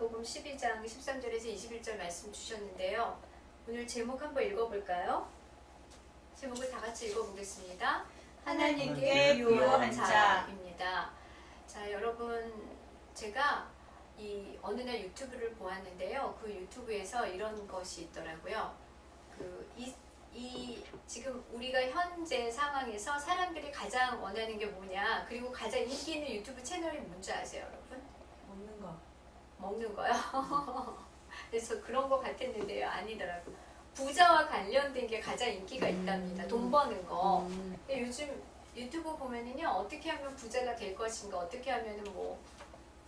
누가복음 12장 13절에서 21절 말씀 주셨는데요. 오늘 제목 한번 읽어볼까요? 제목을 다 같이 읽어보겠습니다. 하나님께 부요한 자입니다. 자, 여러분, 제가 이 어느 날 유튜브를 보았는데요. 그 유튜브에서 이런 것이 있더라고요. 지금 우리가 현재 상황에서 사람들이 가장 원하는 게 뭐냐, 그리고 가장 인기 있는 유튜브 채널이 뭔지 아세요, 여러분? 먹는 거. 먹는 거요? 그래서 그런 거 같았는데요. 아니더라고요. 부자와 관련된 게 가장 인기가 있답니다. 돈 버는 거. 근데 요즘 유튜브 보면은요, 어떻게 하면 부자가 될 것인가, 어떻게 하면은 뭐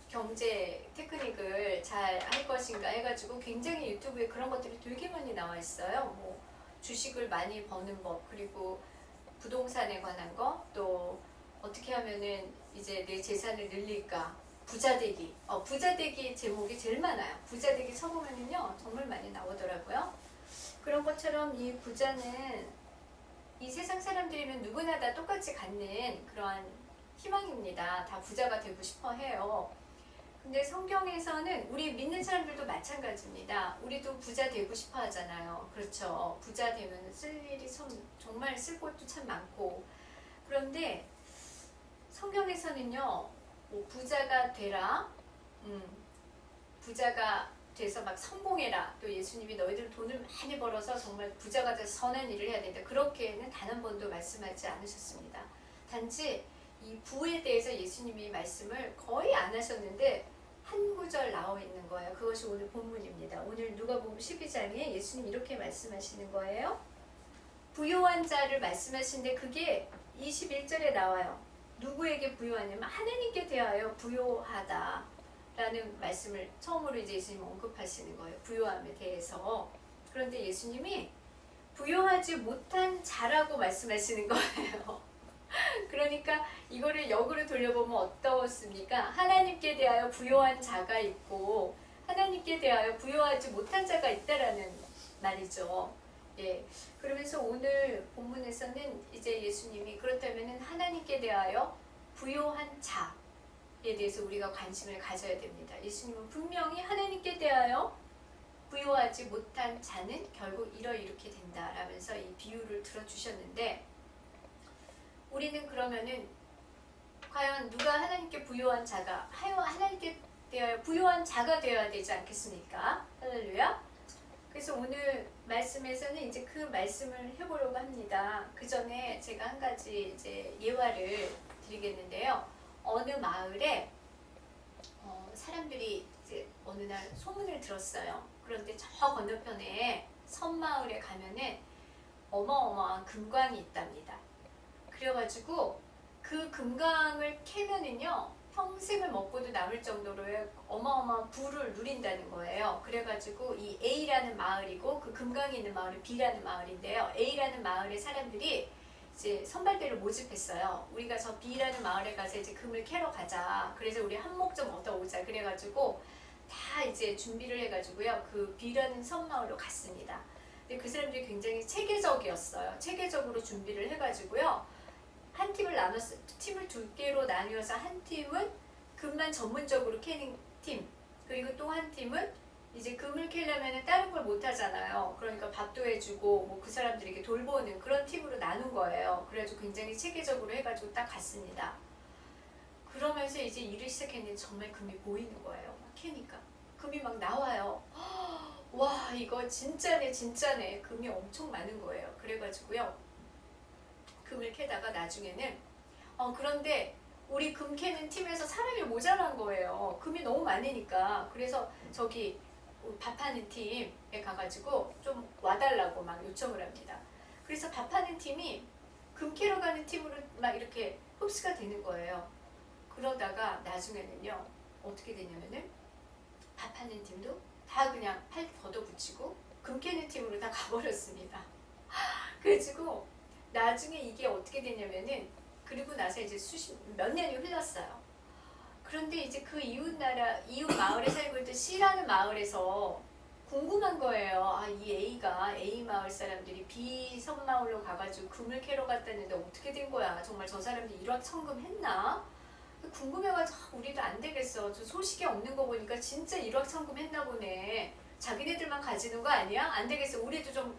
경제 테크닉을 잘 할 것인가 해가지고 굉장히 유튜브에 그런 것들이 되게 많이 나와 있어요. 뭐 주식을 많이 버는 법, 그리고 부동산에 관한 거, 또 어떻게 하면은 이제 내 재산을 늘릴까, 부자되기. 부자되기 제목이 제일 많아요. 부자되기 쳐보면은요, 정말 많이 나오더라고요. 그런 것처럼 이 부자는 이 세상 사람들이면 누구나 다 똑같이 갖는 그러한 희망입니다. 다 부자가 되고 싶어 해요. 근데 성경에서는 우리 믿는 사람들도 마찬가지입니다. 우리도 부자 되고 싶어 하잖아요. 그렇죠. 부자 되면 쓸 일이 정말 쓸 것도 참 많고. 그런데 성경에서는요, 뭐 부자가 되라, 부자가 돼서 막 성공해라, 또 예수님이 너희들 돈을 많이 벌어서 정말 부자가 돼서 선한 일을 해야 된다, 그렇게는 단 한 번도 말씀하지 않으셨습니다. 단지 이 부에 대해서 예수님이 말씀을 거의 안 하셨는데 한 구절 나와 있는 거예요. 그것이 오늘 본문입니다. 오늘 누가복음 12장에 예수님 이렇게 말씀하시는 거예요. 부요한 자를 말씀하시는데 그게 21절에 나와요. 누구에게 부요하냐면 하나님께 대하여 부요하다 라는 말씀을 처음으로 이제 예수님 언급하시는 거예요. 부요함에 대해서. 그런데 예수님이 부요하지 못한 자라고 말씀하시는 거예요. 그러니까 이거를 역으로 돌려보면 어떻습니까? 하나님께 대하여 부요한 자가 있고 하나님께 대하여 부요하지 못한 자가 있다라는 말이죠. 예. 그러면서 오늘 본문에서는 이제 예수님이 그렇다면은 하나님께 대하여 부요한 자에 대해서 우리가 관심을 가져야 됩니다. 예수님은 분명히 하나님께 대하여 부요하지 못한 자는 결국 이렇게 된다라면서 이 비유를 들어주셨는데, 우리는 그러면은 과연 누가 하나님께 부요한 자가, 하나님께 대하여 부요한 자가 되어야 되지 않겠습니까? 할렐루야. 그래서 오늘 말씀에서는 이제 그 말씀을 해보려고 합니다. 그 전에 제가 한 가지 이제 예화를 드리겠는데요. 어느 마을에 사람들이 이제 어느 날 소문을 들었어요. 그런데 저 건너편에 섬마을에 가면은 어마어마한 금광이 있답니다. 그래가지고 그 금강을 캐면은요, 평생을 먹고도 남을 정도로의 어마어마한 부를 누린다는 거예요. 그래가지고 이 A라는 마을이고 그 금강이 있는 마을은 B라는 마을인데요. A라는 마을의 사람들이 이제 선발대를 모집했어요. 우리가 저 B라는 마을에 가서 이제 금을 캐러 가자. 그래서 우리 한 목좀 얻어오자. 그래가지고 다 이제 준비를 해가지고요, 그 B라는 섬마을로 갔습니다. 근데 그 사람들이 굉장히 체계적이었어요. 체계적으로 준비를 해가지고요, 한 팀을 나눴어요. 팀을 두 개로 나뉘어서 한 팀은 금만 전문적으로 캐는 팀, 그리고 또 한 팀은 이제 금을 캐려면 다른 걸 못 하잖아요. 그러니까 밥도 해주고 뭐 그 사람들에게 돌보는 그런 팀으로 나눈 거예요. 그래가지고 굉장히 체계적으로 해가지고 딱 갔습니다. 그러면서 이제 일을 시작했는데 정말 금이 보이는 거예요. 막 캐니까 금이 막 나와요. 와, 이거 진짜네 진짜네. 금이 엄청 많은 거예요. 그래가지고요, 금을 캐다가 나중에는 그런데 우리 금 캐는 팀에서 사람이 모자란 거예요. 금이 너무 많으니까. 그래서 저기 밥하는 팀에 가가지고 좀 와달라고 막 요청을 합니다. 그래서 밥하는 팀이 금 캐러 가는 팀으로 막 이렇게 흡수가 되는 거예요. 그러다가 나중에는요, 어떻게 되냐면은 밥하는 팀도 다 그냥 팔 걷어붙이고 금 캐는 팀으로 다 가버렸습니다. 그래가지고 나중에 이게 어떻게 되냐면은, 그리고 나서 이제 몇 년이 흘렀어요. 그런데 이제 그 이웃 마을에 살고 있던 C라는 마을에서 궁금한 거예요. 이 A가 A 마을 사람들이 B 섬마을로 가가지고 금을 캐러 갔다는데 어떻게 된 거야? 정말 저 사람들이 일확천금했나? 궁금해가지고 우리도 안 되겠어. 저 소식이 없는 거 보니까 진짜 일확천금 했나 보네. 자기네들만 가지는 거 아니야? 안 되겠어. 우리도 좀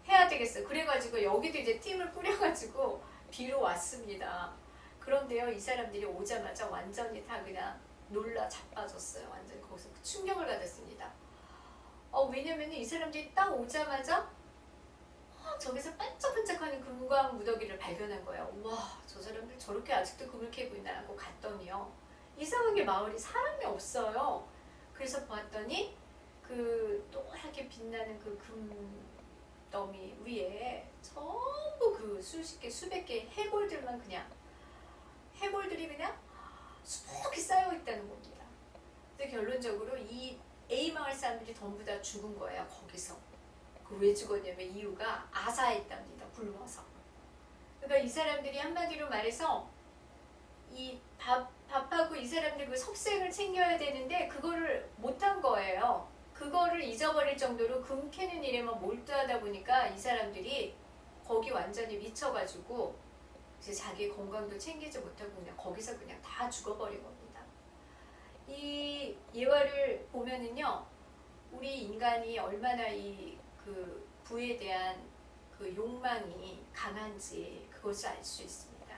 해야 되겠어. 그래가지고 여기도 이제 팀을 꾸려가지고 비로 왔습니다. 그런데요, 이 사람들이 오자마자 완전히 다 그냥 놀라 자빠졌어요. 완전히 거기서 충격을 받았습니다. 왜냐면 이 사람들이 딱 오자마자 저기서 반짝반짝하는 금광 무더기를 발견한 거예요. 와, 저 사람들 저렇게 아직도 금을 캐고 있나 하고 갔더니요, 이상하게 마을이 사람이 없어요. 그래서 봤더니 그 또하게 빛나는 그 금더미 위에 전부 그 수십 개, 수백 개의 해골들만 그냥, 해골들이 그냥 수북히 쌓여 있다는 겁니다. 근데 결론적으로 이 A 마을 사람들이 전부 다 죽은 거예요. 거기서. 그 왜 죽었냐면 이유가 아사했답니다. 굶어서. 그러니까 이 사람들이 한마디로 말해서 이 밥하고 이 사람들 그 석생을 챙겨야 되는데 그거를 못한 거예요. 그거를 잊어버릴 정도로 금 캐는 일에만 몰두하다 보니까 이 사람들이 거기 완전히 미쳐가지고 이제 자기 건강도 챙기지 못하고 그냥 거기서 그냥 다 죽어버린 겁니다. 이 예화를 보면은요, 우리 인간이 얼마나 이 그 부에 대한 그 욕망이 강한지 그것을 알 수 있습니다.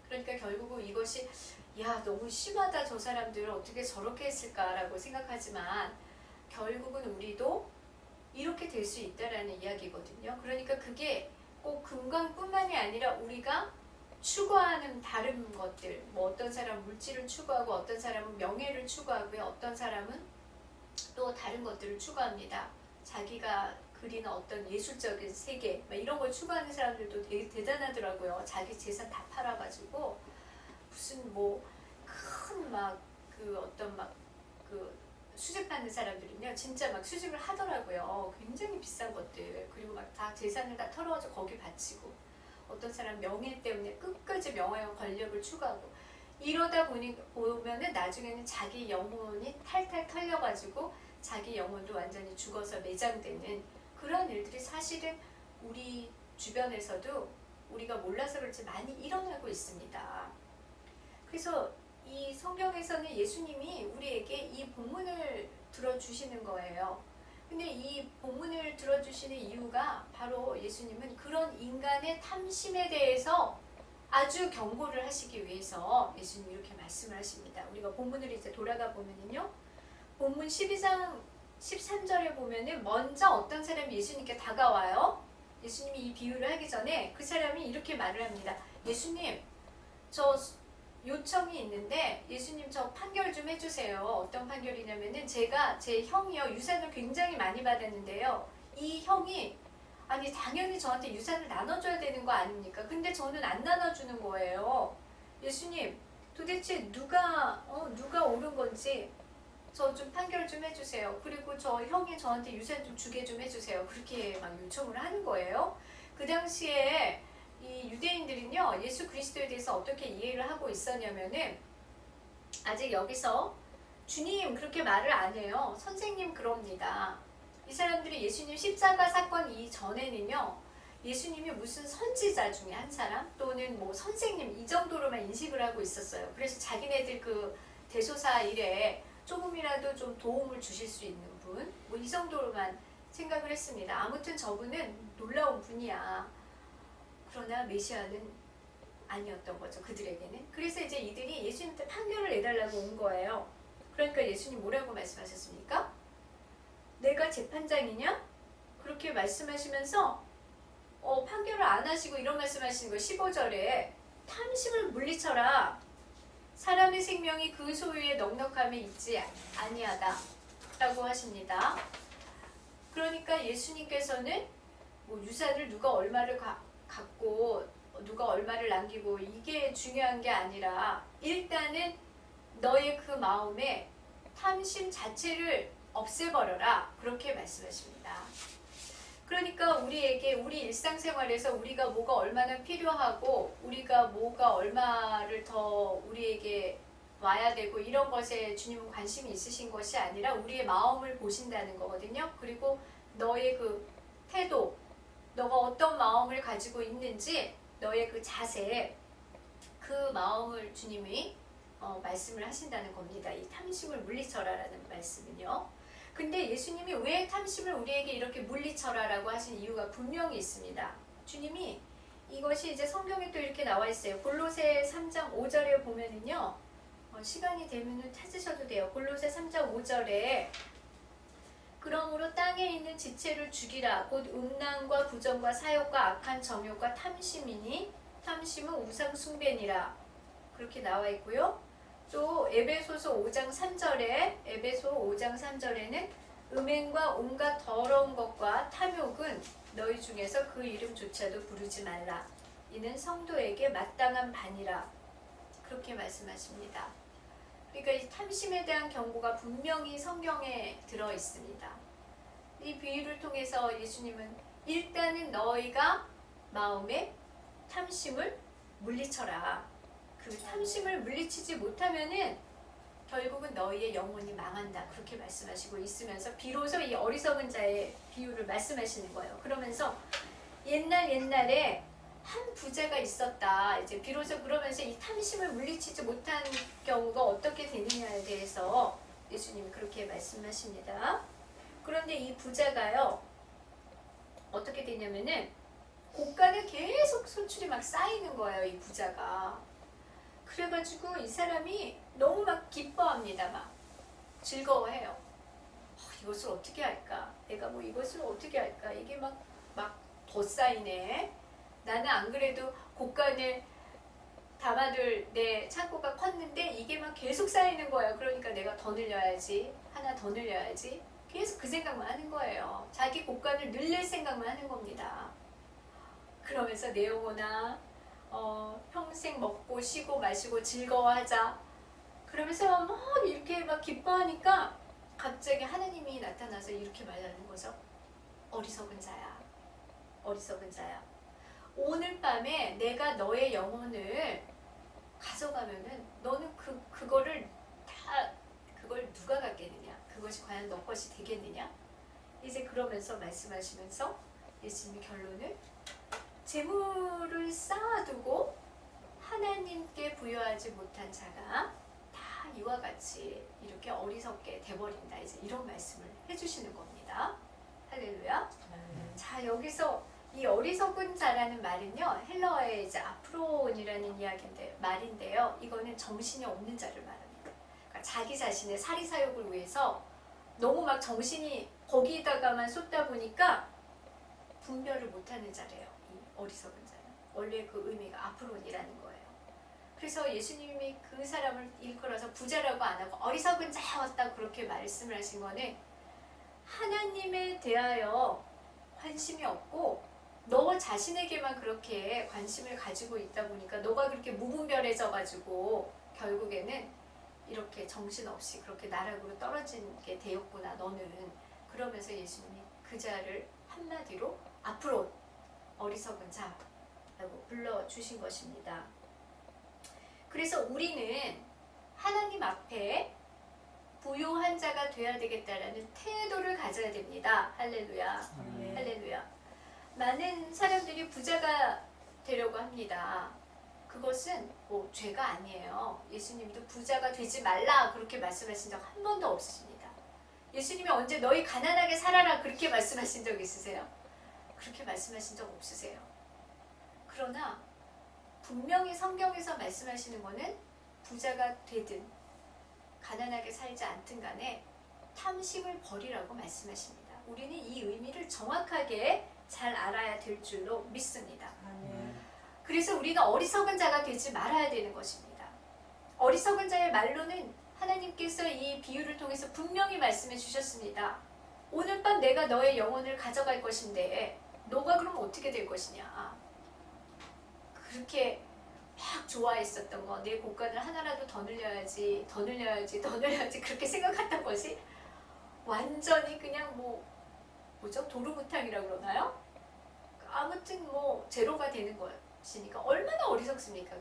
그러니까 결국은 이것이 너무 심하다, 저 사람들은 어떻게 저렇게 했을까라고 생각하지만 결국은 우리도 이렇게 될 수 있다라는 이야기거든요. 그러니까 그게 꼭 금강뿐만이 아니라 우리가 추구하는 다른 것들, 뭐 어떤 사람은 물질을 추구하고 어떤 사람은 명예를 추구하고요, 어떤 사람은 또 다른 것들을 추구합니다. 자기가 그리는 어떤 예술적인 세계 이런 걸 추구하는 사람들도 되게 대단하더라고요. 자기 재산 다 팔아가지고 무슨 뭐 큰 막 그 어떤 막 그 수집하는 사람들은요, 진짜 막 수집을 하더라고요. 굉장히 비싼 것들, 그리고 막 다 재산을 다 털어가지고 거기 바치고, 어떤 사람 명예 때문에 끝까지 명예와 권력을 추구하고, 이러다 보면은 나중에는 자기 영혼이 탈탈 털려가지고 자기 영혼도 완전히 죽어서 매장되는 그런 일들이 사실은 우리 주변에서도 우리가 몰라서 그렇지 많이 일어나고 있습니다. 그래서 이 성경에서는 예수님이 우리에게 이 본문을 들어주시는 거예요. 근데 이 본문을 들어주시는 이유가 바로 예수님은 그런 인간의 탐심에 대해서 아주 경고를 하시기 위해서 예수님이 이렇게 말씀을 하십니다. 우리가 본문을 이제 돌아가 보면은요, 본문 12장 13절에 보면은 먼저 어떤 사람이 예수님께 다가와요. 예수님이 이 비유를 하기 전에 그 사람이 이렇게 말을 합니다. 예수님, 저 요청이 있는데 예수님 저 판결 좀 해주세요. 어떤 판결이냐면은 제가 제 형이요, 유산을 굉장히 많이 받았는데요, 이 형이 아니 당연히 저한테 유산을 나눠줘야 되는 거 아닙니까? 근데 저는 안 나눠주는 거예요. 예수님, 도대체 누가 옳은 건지 저 좀 판결 좀 해주세요. 그리고 저 형이 저한테 유산 좀 주게 좀 해주세요. 그렇게 막 요청을 하는 거예요. 그 당시에 이 유대인들은요, 예수 그리스도에 대해서 어떻게 이해를 하고 있었냐면은, 아직 여기서 주님 그렇게 말을 안 해요. 선생님 그럽니다. 이 사람들이 예수님 십자가 사건 이전에는요, 예수님이 무슨 선지자 중에 한 사람 또는 뭐 선생님 이 정도로만 인식을 하고 있었어요. 그래서 자기네들 그 대소사 일에 조금이라도 좀 도움을 주실 수 있는 분, 뭐 이 정도로만 생각을 했습니다. 아무튼 저분은 놀라운 분이야. 그러나 메시아는 아니었던 거죠, 그들에게는. 그래서 이제 이들이 예수님한테 판결을 내달라고 온 거예요. 그러니까 예수님 뭐라고 말씀하셨습니까? 내가 재판장이냐? 그렇게 말씀하시면서 판결을 안 하시고 이런 말씀하시는 거예요. 15절에 탐심을 물리쳐라. 사람의 생명이 그 소유의 넉넉함에 있지 아니하다 라고 하십니다. 그러니까 예수님께서는 뭐 유산을 누가 얼마를 갖고 누가 얼마를 남기고 이게 중요한 게 아니라 일단은 너의 그 마음에 탐심 자체를 없애버려라, 그렇게 말씀하십니다. 그러니까 우리에게 우리 일상생활에서 우리가 뭐가 얼마나 필요하고 우리가 뭐가 얼마를 더 우리에게 와야 되고 이런 것에 주님은 관심이 있으신 것이 아니라 우리의 마음을 보신다는 거거든요. 그리고 너의 그 태도, 너가 어떤 마음을 가지고 있는지, 너의 그 자세, 그 마음을 주님이 말씀을 하신다는 겁니다. 이 탐심을 물리쳐라라는 말씀은요. 근데 예수님이 왜 탐심을 우리에게 이렇게 물리쳐라라고 하신 이유가 분명히 있습니다. 주님이 이것이 이제 성경에 또 이렇게 나와 있어요. 골로새 3장 5절에 보면은요. 시간이 되면은 찾으셔도 돼요. 골로새 3장 5절에 그러므로 땅에 있는 지체를 죽이라. 곧 음란과 부정과 사욕과 악한 정욕과 탐심이니 탐심은 우상 숭배니라. 그렇게 나와 있고요. 또 에베소서 5장 3절에 에베소 5장 3절에는 음행과 온갖 더러운 것과 탐욕은 너희 중에서 그 이름조차도 부르지 말라. 이는 성도에게 마땅한 반이라. 그렇게 말씀하십니다. 그러니까 이 탐심에 대한 경고가 분명히 성경에 들어 있습니다. 이 비유를 통해서 예수님은 일단은 너희가 마음에 탐심을 물리쳐라. 그 탐심을 물리치지 못하면은 결국은 너희의 영혼이 망한다. 그렇게 말씀하시고 있으면서 비로소 이 어리석은 자의 비유를 말씀하시는 거예요. 그러면서 옛날에 한 부자가 있었다. 이제 비로소 그러면서 이 탐심을 물리치지 못한 경우가 어떻게 되느냐에 대해서 예수님이 그렇게 말씀하십니다. 그런데 이 부자가요, 어떻게 되냐면은 고간에 계속 소출이 막 쌓이는 거예요. 이 부자가. 그래가지고 이 사람이 너무 막 기뻐합니다. 막 즐거워해요. 이것을 어떻게 할까? 내가 뭐 이것을 어떻게 할까? 이게 막 더 쌓이네. 나는 안 그래도 곡간을 담아둘 내 창고가 컸는데 이게 막 계속 쌓이는 거예요. 그러니까 내가 더 늘려야지. 하나 더 늘려야지. 계속 그 생각만 하는 거예요. 자기 곡간을 늘릴 생각만 하는 겁니다. 그러면서 내 영혼아, 평생 먹고 쉬고 마시고 즐거워하자. 그러면서 막 이렇게 막 기뻐하니까 갑자기 하나님이 나타나서 이렇게 말하는 거죠. 어리석은 자야. 어리석은 자야. 오늘 밤에 내가 너의 영혼을 가져가면은 너는 그거를 다 그걸 누가 갖겠느냐? 그것이 과연 너 것이 되겠느냐? 이제 그러면서 말씀하시면서 예수님이 결론을 재물을 쌓아두고 하나님께 부여하지 못한 자가 다 이와 같이 이렇게 어리석게 돼버린다. 이제 이런 말씀을 해주시는 겁니다. 할렐루야. 자, 여기서 이 어리석은 자라는 말은요, 헬라어의 이제 아프론이라는 말인데요. 이거는 정신이 없는 자를 말합니다. 그러니까 자기 자신의 사리사욕을 위해서 너무 막 정신이 거기다가만 쏟다 보니까 분별을 못하는 자래요. 이 어리석은 자는. 원래 그 의미가 아프론이라는 거예요. 그래서 예수님이 그 사람을 일컬어서 부자라고 안 하고 어리석은 자였다 그렇게 말씀을 하신 거는 하나님에 대하여 관심이 없고 너 자신에게만 그렇게 관심을 가지고 있다 보니까 너가 그렇게 무분별해져 가지고 결국에는 이렇게 정신없이 그렇게 나락으로 떨어지게 되었구나 너는. 그러면서 예수님이 그 자를 한마디로 앞으로 어리석은 자라고 불러주신 것입니다. 그래서 우리는 하나님 앞에 부요한 자가 되어야 되겠다라는 태도를 가져야 됩니다. 할렐루야. 할렐루야. 많은 사람들이 부자가 되려고 합니다. 그것은 뭐 죄가 아니에요. 예수님도 부자가 되지 말라 그렇게 말씀하신 적 한 번도 없으십니다. 예수님이 언제 너희 가난하게 살아라 그렇게 말씀하신 적 있으세요? 그렇게 말씀하신 적 없으세요. 그러나 분명히 성경에서 말씀하시는 거는 부자가 되든 가난하게 살지 않든 간에 탐심을 버리라고 말씀하십니다. 우리는 이 의미를 정확하게 잘 알아야 될 줄로 믿습니다. 그래서 우리는 어리석은 자가 되지 말아야 되는 것입니다. 어리석은 자의 말로는 하나님께서 이 비유를 통해서 분명히 말씀해 주셨습니다. 오늘 밤 내가 너의 영혼을 가져갈 것인데 너가 그럼 어떻게 될 것이냐. 그렇게 막 좋아했었던 거, 내 곡간을 하나라도 더 늘려야지 그렇게 생각했던 것이 완전히 그냥 뭐죠? 도루묵탕이라고 그러나요? 아무튼 제로가 되는 것이니까 얼마나 어리석습니까?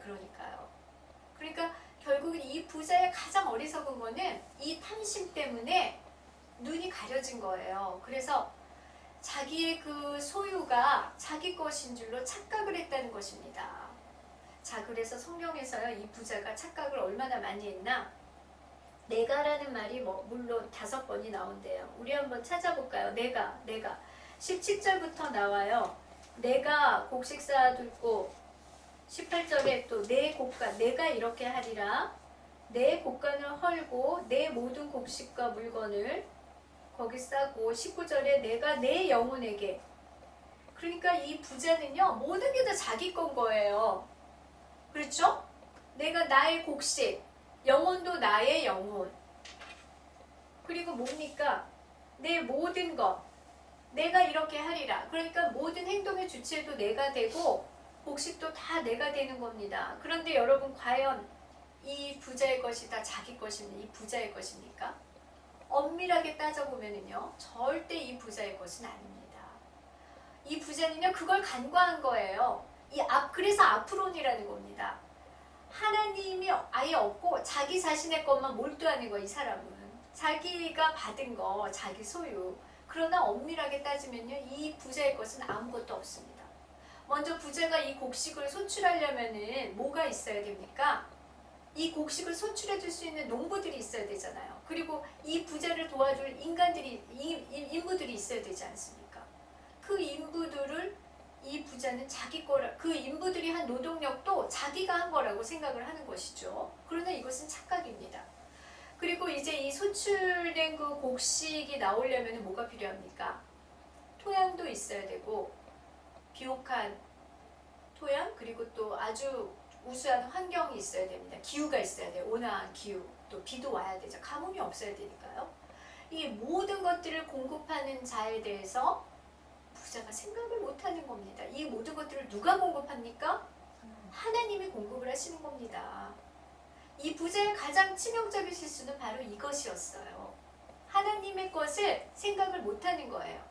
그러니까 결국은 이 부자의 가장 어리석은 거는 이 탐심 때문에 눈이 가려진 거예요. 그래서 자기의 그 소유가 자기 것인 줄로 착각을 했다는 것입니다. 자, 그래서 성경에서요, 이 부자가 착각을 얼마나 많이 했나? 내가라는 말이 물론 5번이 나온대요. 우리 한번 찾아볼까요? 내가 17절부터 나와요. 내가 곡식 쌓아둘고 18절에 또 내 곡간, 내가 이렇게 하리라. 내 곡간을 헐고 내 모든 곡식과 물건을 거기 싸고, 19절에 내가 내 영혼에게. 그러니까 이 부자는요, 모든 게 다 자기 건 거예요. 그렇죠? 내가 나의 곡식, 영혼도 나의 영혼. 그리고 뭡니까? 내 모든 것, 내가 이렇게 하리라. 그러니까 모든 행동의 주체도 내가 되고 곡식도 다 내가 되는 겁니다. 그런데 여러분, 과연 이 부자의 것이 다 자기 것입니까? 이 부자의 것입니까? 엄밀하게 따져보면요, 절대 이 부자의 것은 아닙니다. 이 부자는요, 그걸 간과한 거예요. 그래서 아프론이라는 겁니다. 하나님이 아예 없고 자기 자신의 것만 몰두하는 거예요. 이 사람은 자기가 받은 거, 자기 소유. 그러나 엄밀하게 따지면요, 이 부자의 것은 아무것도 없습니다. 먼저 부자가 이 곡식을 소출하려면은 뭐가 있어야 됩니까? 이 곡식을 소출해 줄 수 있는 농부들이 있어야 되잖아요. 그리고 이 부자를 도와줄 인부들이 있어야 되지 않습니까? 그 인부들을 이 부자는 자기 거라, 그 인부들이 한 노동력도 자기가 한 거라고 생각을 하는 것이죠. 그러나 이것은 착각입니다. 그리고 이제 이 소출된 그 곡식이 나오려면 뭐가 필요합니까? 토양도 있어야 되고, 비옥한 토양, 그리고 또 아주 우수한 환경이 있어야 됩니다. 기후가 있어야 돼요. 온화한 기후. 또 비도 와야 되죠. 가뭄이 없어야 되니까요. 이 모든 것들을 공급하는 자에 대해서 부자가 생각을 못하는 겁니다. 이 모든 것들을 누가 공급합니까? 하나님이 공급을 하시는 겁니다. 이 부자의 가장 치명적인 실수는 바로 이것이었어요. 하나님의 것을 생각을 못하는 거예요.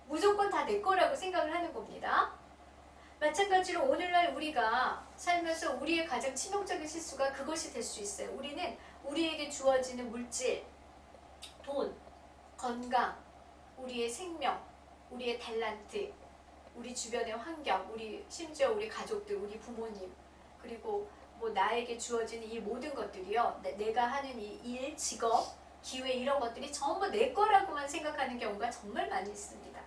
무조건 다 내 거라고 생각을 하는 겁니다. 마찬가지로 오늘날 우리가 살면서 우리의 가장 치명적인 실수가 그것이 될 수 있어요. 우리는 우리에게 주어지는 물질, 돈, 건강, 우리의 생명, 우리의 탤런트, 우리 주변의 환경, 심지어 우리 가족들, 우리 부모님, 그리고 나에게 주어지는 이 모든 것들이요, 내가 하는 이 일, 직업, 기회, 이런 것들이 전부 내 거라고만 생각하는 경우가 정말 많이 있습니다.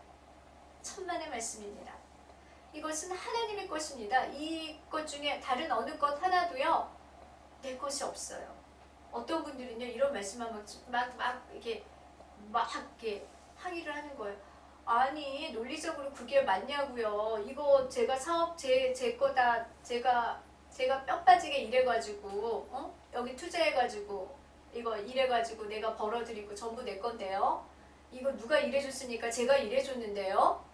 천만의 말씀입니다. 이것은 하나님의 것입니다. 이것 중에 다른 어느 것 하나도요, 내 것이 없어요. 어떤 분들은요, 이런 말씀하면 이렇게 항의를 하는 거예요. 아니, 논리적으로 그게 맞냐고요. 이거 제가 사업 제 거다. 제가 뼈 빠지게 일해가지고, 여기 투자해가지고, 이거 일해가지고 내가 벌어들이고 전부 내 건데요. 이거 누가 일해줬으니까 제가 일해줬는데요.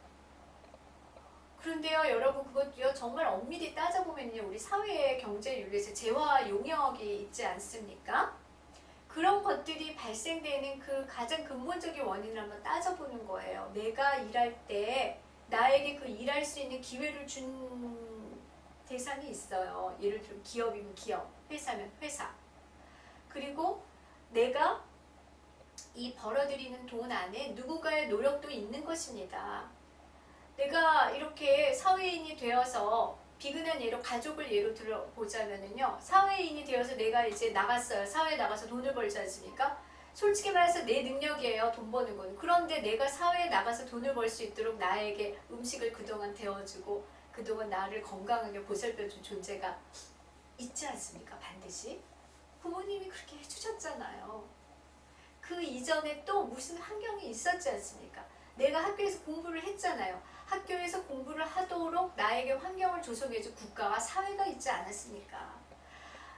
그런데요, 여러분, 그것도요, 정말 엄밀히 따져보면요, 우리 사회의 경제 윤리에서 재화 용역이 있지 않습니까? 그런 것들이 발생되는 그 가장 근본적인 원인을 한번 따져보는 거예요. 내가 일할 때 나에게 그 일할 수 있는 기회를 준 대상이 있어요. 예를 들면 기업이면 기업, 회사면 회사. 그리고 내가 이 벌어들이는 돈 안에 누군가의 노력도 있는 것입니다. 내가 이렇게 사회인이 되어서, 비근한 예로 가족을 예로 들어보자면요, 사회인이 되어서 내가 이제 나갔어요. 사회에 나가서 돈을 벌지 않습니까? 솔직히 말해서 내 능력이에요, 돈 버는 건. 그런데 내가 사회에 나가서 돈을 벌 수 있도록 나에게 음식을 그동안 데워주고 그동안 나를 건강하게 보살펴준 존재가 있지 않습니까? 반드시 부모님이 그렇게 해주셨잖아요. 그 이전에 또 무슨 환경이 있었지 않습니까? 내가 학교에서 공부를 했잖아요. 학교에서 공부를 하도록 나에게 환경을 조성해준 국가와 사회가 있지 않았습니까?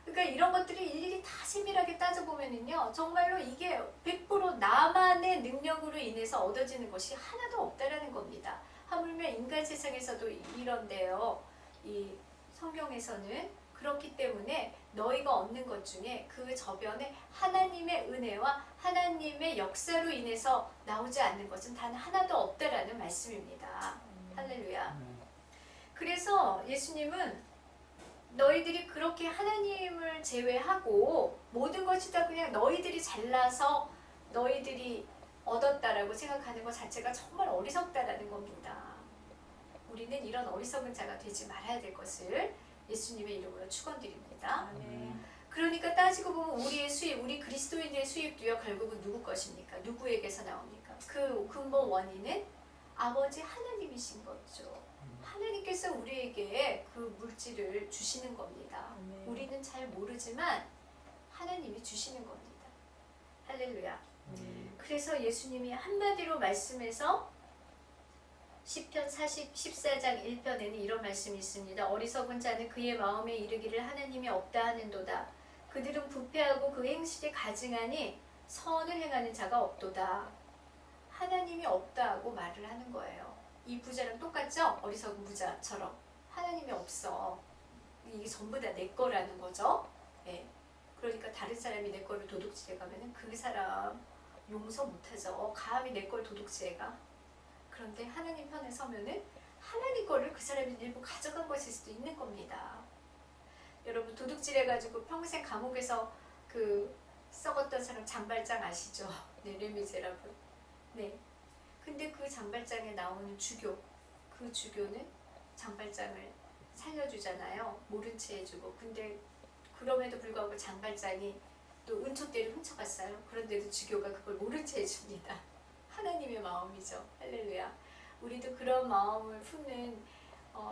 그러니까 이런 것들을 일일이 다 세밀하게 따져보면요, 정말로 이게 100% 나만의 능력으로 인해서 얻어지는 것이 하나도 없다라는 겁니다. 하물며 인간 세상에서도 이런데요, 이 성경에서는 그렇기 때문에 너희가 얻는 것 중에 그 저변에 하나님의 은혜와 하나님의 역사로 인해서 나오지 않는 것은 단 하나도 없다라는 말씀입니다. 할렐루야. 그래서 예수님은 너희들이 그렇게 하나님을 제외하고 모든 것이 다 그냥 너희들이 잘나서 너희들이 얻었다라고 생각하는 것 자체가 정말 어리석다라는 겁니다. 우리는 이런 어리석은 자가 되지 말아야 될 것을 예수님의 이름으로 축원드립니다. 아멘. 그러니까 따지고 보면 우리의 수입, 우리 그리스도인들의 수입도요 결국은 누구 것입니까? 누구에게서 나옵니까? 그 근본 원인은 아버지 하나님이신 거죠. 하나님께서 우리에게 그 물질을 주시는 겁니다. 아멘. 우리는 잘 모르지만 하나님이 주시는 겁니다. 할렐루야. 그래서 예수님이 한마디로 말씀해서 시편 14장 1편에는 이런 말씀이 있습니다. 어리석은 자는 그의 마음에 이르기를 하나님이 없다 하는도다. 그들은 부패하고 그 행실이 가증하니 선을 행하는 자가 없도다. 하나님이 없다 하고 말을 하는 거예요. 이 부자랑 똑같죠? 어리석은 부자처럼. 하나님이 없어. 이게 전부 다 내 거라는 거죠. 네. 그러니까 다른 사람이 내 거를 도둑질해 가면은 그 사람 용서 못하죠. 감히 내 걸 도둑질해가. 그런데 하나님 편에 서면은 하나님 거를 그 사람이 일부 가져간 것일 수도 있는 겁니다. 여러분 도둑질해가지고 평생 감옥에서 그 썩었던 사람 장발장 아시죠? 네, 레미제라블. 네. 근데 그 장발장에 나오는 주교, 그 주교는 장발장을 살려주잖아요. 모른 채 해주고. 근데 그럼에도 불구하고 장발장이 또 은총대를 훔쳐갔어요. 그런데도 주교가 그걸 모른 채 해줍니다. 하나님의 마음이죠. 할렐루야. 우리도 그런 마음을 품는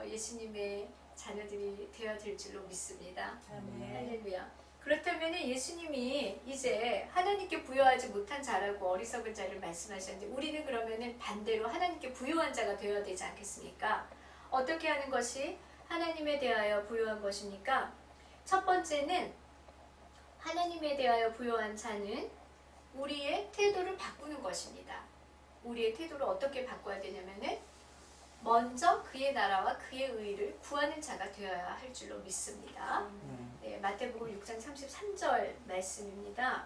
예수님의 자녀들이 되어질 줄로 믿습니다. 아멘. 할렐루야. 그렇다면 예수님이 이제 하나님께 부여하지 못한 자라고 어리석은 자를 말씀하셨는데 우리는 그러면은 반대로 하나님께 부여한 자가 되어야 되지 않겠습니까? 어떻게 하는 것이 하나님에 대하여 부여한 것입니까? 첫 번째는 하나님에 대하여 부여한 자는 우리의 태도를 바꾸는 것입니다. 우리의 태도를 어떻게 바꿔야 되냐면은 먼저 그의 나라와 그의 의를 구하는 자가 되어야 할 줄로 믿습니다. 네, 마태복음 6장 33절 말씀입니다.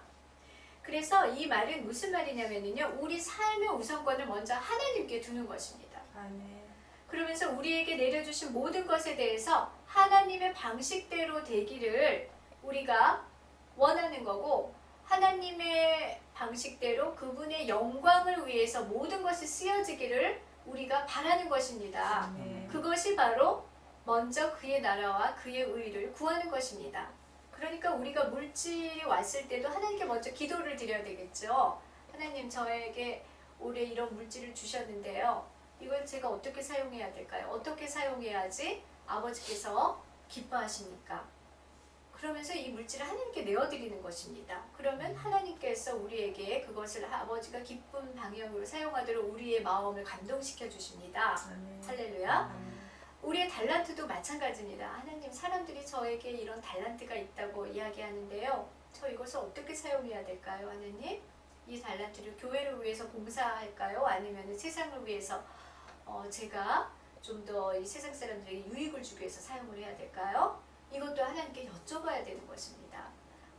그래서 이 말은 무슨 말이냐면요, 우리 삶의 우선권을 먼저 하나님께 두는 것입니다. 아멘. 그러면서 우리에게 내려주신 모든 것에 대해서 하나님의 방식대로 되기를 우리가 원하는 거고, 하나님의 방식대로 그분의 영광을 위해서 모든 것이 쓰여지기를 우리가 바라는 것입니다. 아멘. 그것이 바로 먼저 그의 나라와 그의 의를 구하는 것입니다. 그러니까 우리가 물질이 왔을 때도 하나님께 먼저 기도를 드려야 되겠죠. 하나님, 저에게 올해 이런 물질을 주셨는데요. 이걸 제가 어떻게 사용해야 될까요? 어떻게 사용해야지 아버지께서 기뻐하십니까? 그러면서 이 물질을 하나님께 내어드리는 것입니다. 그러면 하나님께서 우리에게 그것을 아버지가 기쁜 방향으로 사용하도록 우리의 마음을 감동시켜 주십니다. 아멘. 할렐루야. 우리의 달란트도 마찬가지입니다. 하나님, 사람들이 저에게 이런 달란트가 있다고 이야기하는데요. 저 이것을 어떻게 사용해야 될까요, 하나님? 이 달란트를 교회를 위해서 봉사할까요? 아니면 세상을 위해서 제가 좀 더 이 세상 사람들에게 유익을 주기 위해서 사용을 해야 될까요? 이것도 하나님께 여쭤봐야 되는 것입니다.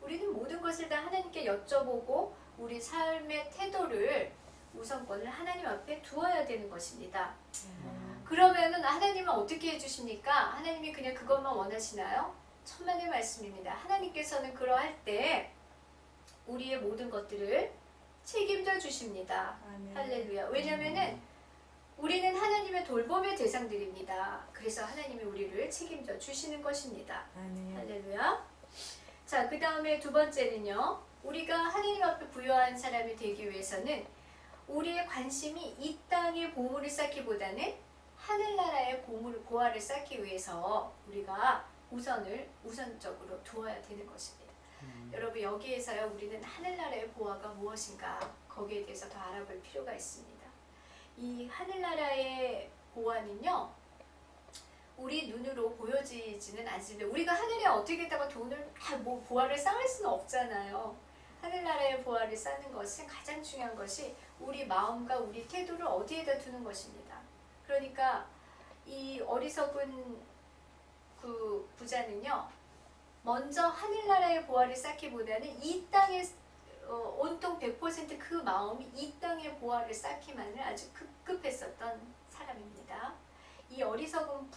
우리는 모든 것을 다 하나님께 여쭤보고 우리 삶의 태도를 우선권을 하나님 앞에 두어야 되는 것입니다. 그러면은 하나님은 어떻게 해주십니까? 하나님이 그냥 그것만 원하시나요? 천만의 말씀입니다. 하나님께서는 그러할 때 우리의 모든 것들을 책임져 주십니다. 아멘. 할렐루야. 왜냐면은 우리는 하나님의 돌봄의 대상들입니다. 그래서 하나님이 우리를 책임져 주시는 것입니다. 아멘. 할렐루야. 자, 그 다음에 두 번째는요. 우리가 하나님 앞에 부여한 사람이 되기 위해서는 우리의 관심이 이 땅의 보물을 쌓기보다는 하늘나라의 보화를 쌓기 위해서 우리가 우선적으로 두어야 되는 것입니다. 여러분, 여기에서요, 우리는 하늘나라의 보화가 무엇인가 거기에 대해서 더 알아볼 필요가 있습니다. 이 하늘나라의 보화는요, 우리 눈으로 보여지지는 않습니다. 우리가 하늘에 어떻게 다가 돈을 보화를 쌓을 수는 없잖아요. 하늘나라의 보화를 쌓는 것은 가장 중요한 것이 우리 마음과 우리 태도를 어디에다 두는 것입니다. 그러니까 이 어리석은 그 부자는요, 먼저 하늘나라의 보화를 쌓기보다는 이 땅에 온통 100% 그 마음이 이 땅의 보화를 쌓기만을 아주 급급했었던 사람입니다. 이 어리석은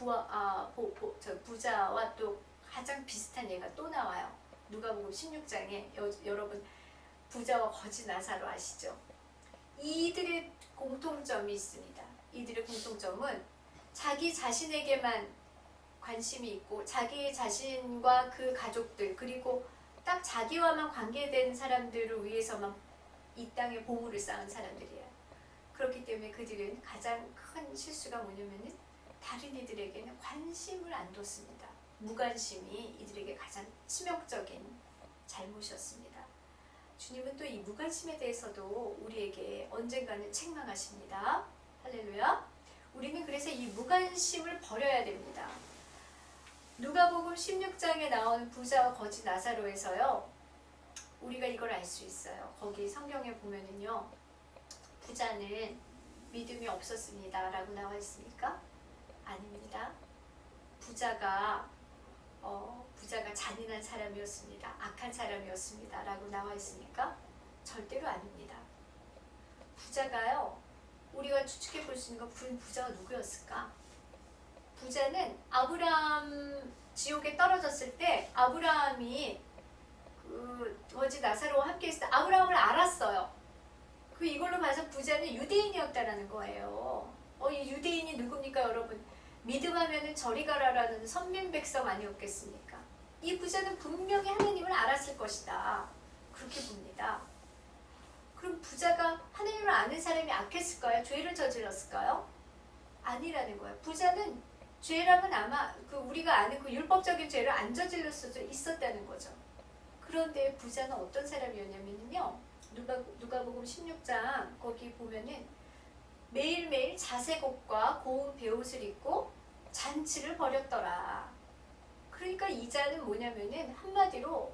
부자와 또 가장 비슷한 예가 또 나와요. 누가복음 16장에 여러분 부자와 거지 나사로 아시죠? 이들의 공통점이 있습니다. 이들의 공통점은 자기 자신에게만 관심이 있고 자기 자신과 그 가족들 그리고 딱 자기와만 관계된 사람들을 위해서만 이 땅에 보물을 쌓은 사람들이에요. 그렇기 때문에 그들은 가장 큰 실수가 뭐냐면은 다른 이들에게는 관심을 안 뒀습니다. 무관심이 이들에게 가장 치명적인 잘못이었습니다. 주님은 또 이 무관심에 대해서도 우리에게 언젠가는 책망하십니다. 할렐루야. 우리는 그래서 이 무관심을 버려야 됩니다. 누가복음 16장에 나온 부자와 거지 나사로에서요. 우리가 이걸 알 수 있어요. 거기 성경에 보면은요. 부자는 믿음이 없었습니다. 라고 나와 있습니까? 아닙니다. 부자가 잔인한 사람이었습니다. 악한 사람이었습니다. 라고 나와 있으니까 절대로 아닙니다. 부자가요. 우리가 추측해 볼 수 있는 건 부자가 누구였을까? 부자는 아브라함 지옥에 떨어졌을 때 아브라함이 그 거지 나사로와 함께 있을 때 아브라함을 알았어요. 그 이걸로 봐서 부자는 유대인이었다라는 거예요. 이 유대인이 누굽니까 여러분? 믿음하면은 저리 가라라는 선민 백성 아니었겠습니까? 이 부자는 분명히 하나님을 알았을 것이다. 그렇게 봅니다. 그럼 부자가 하나님을 아는 사람이 악했을까요? 죄를 저질렀을까요? 아니라는 거예요. 부자는 죄라면 아마 우리가 아는 그 율법적인 죄를 안 저질렀을 수도 있었다는 거죠. 그런데 부자는 어떤 사람이었냐면요. 누가복음 16장 거기 보면은 매일매일 자색옷과 고운 베옷을 입고 잔치를 벌였더라. 그러니까 이 자는 뭐냐면은 한마디로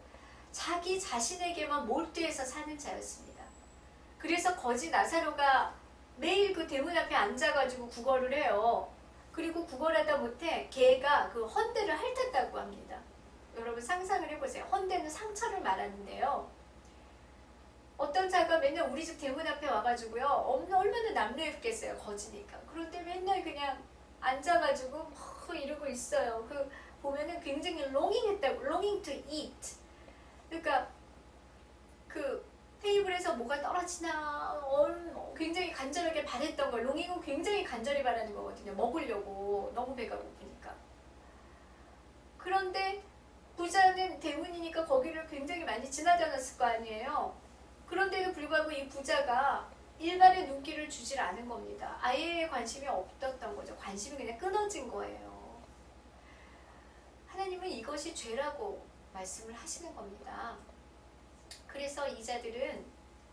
자기 자신에게만 몰두해서 사는 자였습니다. 그래서 거지 나사로가 매일 그 대문 앞에 앉아가지고 구걸을 해요. 그리고 구걸하다 못해 개가 그 헌대를 핥았다고 합니다. 여러분 상상을 해보세요. 헌대는 상처를 말하는데요. 어떤 자가 맨날 우리 집 대문 앞에 와가지고요. 얼마나 남루했겠어요. 거지니까. 그런데 맨날 그냥 앉아가지고 막 이러고 있어요. 보면은 굉장히 longing했다고. longing to eat. 그러니까 그 테이블에서 뭐가 떨어지나 굉장히 간절하게 바랬던 걸. longing은 굉장히 간절히 바라는 거거든요. 먹으려고. 너무 배가 고프니까. 그런데 부자는 대문이니까 거기를 굉장히 많이 지나다녔을 거 아니에요. 그런데도 불구하고 이 부자가 일반의 눈길을 주질 않은 겁니다. 아예 관심이 없었던 거죠. 관심이 그냥 끊어진 거예요. 하나님은 이것이 죄라고 말씀을 하시는 겁니다. 그래서 이 자들은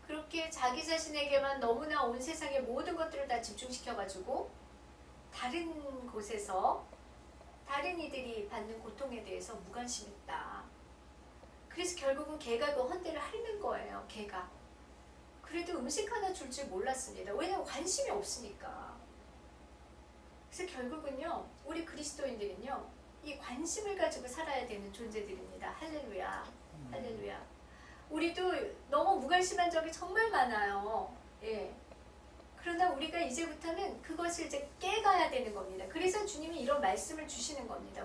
그렇게 자기 자신에게만 너무나 온 세상의 모든 것들을 다 집중시켜가지고 다른 곳에서 다른 이들이 받는 고통에 대해서 무관심했다. 그래서 결국은 개가 그 헌대를 핥는 거예요. 개가. 그래도 음식 하나 줄 줄 몰랐습니다. 왜냐하면 관심이 없으니까. 그래서 결국은요. 우리 그리스도인들은요. 이 관심을 가지고 살아야 되는 존재들입니다. 할렐루야. 할렐루야. 우리도 너무 무관심한 적이 정말 많아요. 예. 그러나 우리가 이제부터는 그것을 이제 깨가야 되는 겁니다. 그래서 주님이 이런 말씀을 주시는 겁니다.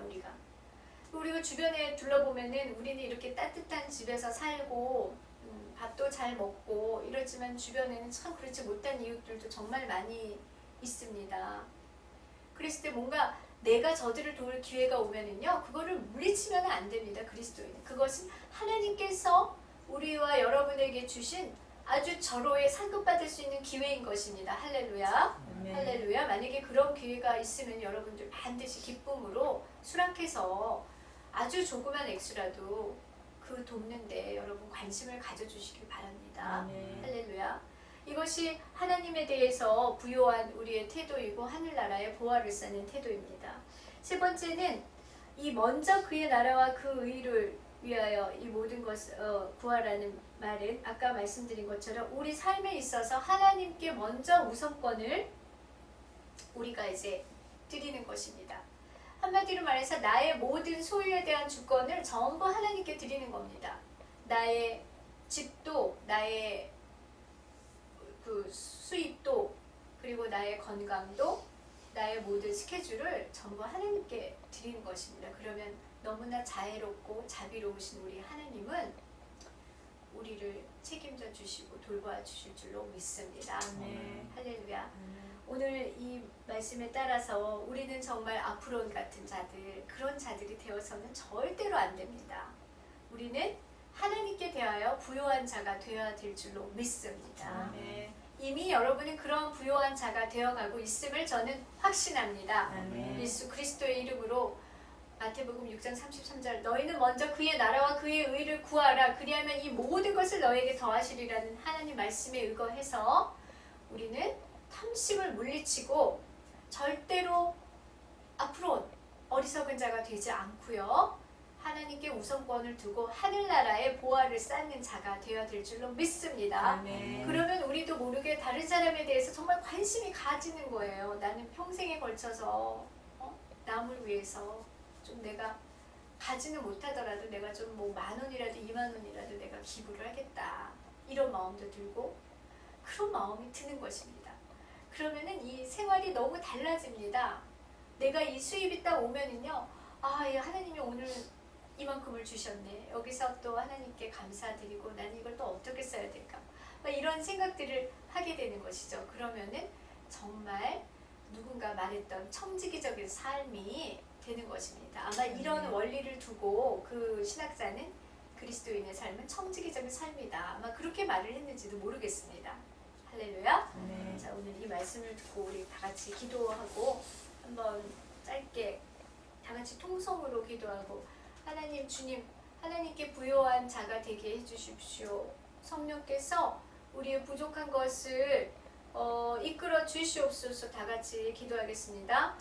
우리가 주변에 둘러보면은 우리는 이렇게 따뜻한 집에서 살고 밥도 잘 먹고 이러지만 주변에는 참 그렇지 못한 이웃들도 정말 많이 있습니다. 그랬을 때 뭔가 내가 저들을 도울 기회가 오면은요, 그거를 물리치면 안 됩니다. 그리스도인은. 그것은 하나님께서 우리와 여러분에게 주신 아주 절호의 상급받을 수 있는 기회인 것입니다. 할렐루야. 할렐루야. 만약에 그런 기회가 있으면 여러분들 반드시 기쁨으로 수락해서 아주 조그만 액수라도 그 돕는데 여러분 관심을 가져주시길 바랍니다. 할렐루야. 이것이 하나님에 대해서 부요한 우리의 태도이고 하늘나라의 보화를 쌓는 태도입니다. 세 번째는 이 먼저 그의 나라와 그 의를 위하여 이 모든 것을 구하라는 말은 아까 말씀드린 것처럼 우리 삶에 있어서 하나님께 먼저 우선권을 우리가 이제 드리는 것입니다. 한마디로 말해서 나의 모든 소유에 대한 주권을 전부 하나님께 드리는 겁니다. 나의 집도, 나의 그 수입도, 그리고 나의 건강도, 나의 모든 스케줄을 전부 하나님께 드리는 것입니다. 그러면 너무나 자애롭고 자비로우신 우리 하나님은 우리를 책임져 주시고 돌봐 주실 줄로 믿습니다. 할렐루야. 오늘 이 하나님 말씀에 따라서 우리는 정말 아프론 같은 자들, 그런 자들이 되어서는 절대로 안 됩니다. 우리는 하나님께 대하여 부요한 자가 되어야 될 줄로 믿습니다. 아멘. 이미 여러분은 그런 부요한 자가 되어가고 있음을 저는 확신합니다. 아멘. 예수 그리스도의 이름으로 마태복음 6장 33절 너희는 먼저 그의 나라와 그의 의를 구하라 그리하면 이 모든 것을 너에게 더하시리라는 하나님 말씀에 의거해서 우리는 탐심을 물리치고 절대로 앞으로 어리석은 자가 되지 않고요. 하나님께 우선권을 두고 하늘나라의 보화를 쌓는 자가 되어야 될 줄로 믿습니다. 아멘. 그러면 우리도 모르게 다른 사람에 대해서 정말 관심이 가지는 거예요. 나는 평생에 걸쳐서 남을 위해서 좀 내가 가지는 못하더라도 내가 좀 뭐 10,000원이라도 20,000원이라도 내가 기부를 하겠다. 이런 마음도 들고 그런 마음이 드는 것입니다. 그러면은 이 생활이 너무 달라집니다. 내가 이 수입이 딱 오면은요. 아, 예, 하나님이 오늘 이만큼을 주셨네. 여기서 또 하나님께 감사드리고 나는 이걸 또 어떻게 써야 될까? 막 이런 생각들을 하게 되는 것이죠. 그러면은 정말 누군가 말했던 청지기적인 삶이 되는 것입니다. 아마 이런 원리를 두고 그 신학자는 그리스도인의 삶은 청지기적인 삶이다. 아마 그렇게 말을 했는지도 모르겠습니다. 할렐루야. 아멘. 자, 오늘 이 말씀을 듣고 우리 다 같이 기도하고 한번 짧게 다 같이 통성으로 기도하고 하나님 주님 하나님께 부요한 자가 되게 해주십시오. 성령께서 우리의 부족한 것을 이끌어 주시옵소서. 다 같이 기도하겠습니다.